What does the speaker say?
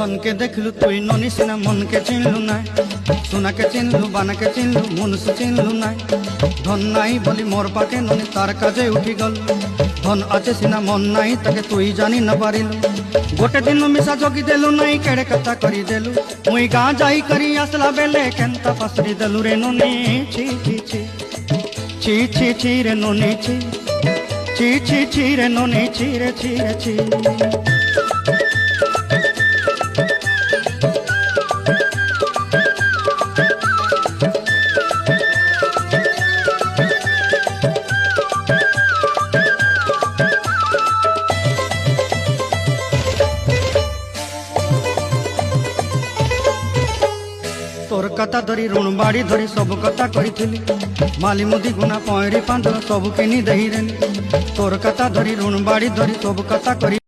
धन के देखलु तुई ननी सिना मन के चिन्हलु नाय सोना के चिन्हलु बाना के चिन्हलु मनुष्य चिन्हलु नाय धन नाई बोली मोर पाके ननी तार काजे उठी गल धन आचे सिना मन नाई ताके तुई जानी न पारिलु गोटे दिन मिसा जोगी देलु नाई केड़े कथा करी देलु मुई गाँ जाई करी आसला बेले केंता पसरी देलु रे ननी छी छी छी छी छी छी रे ननी छी छी छी छी रे ननी छी रे छी रे छी तोर कथा धरी ऋण बाड़ी धरी सब कथा करी माली मुदी गुना पयरी पांच सब किनी दही तोर कथा धरी ऋण बाड़ी धरी सब कथा करी।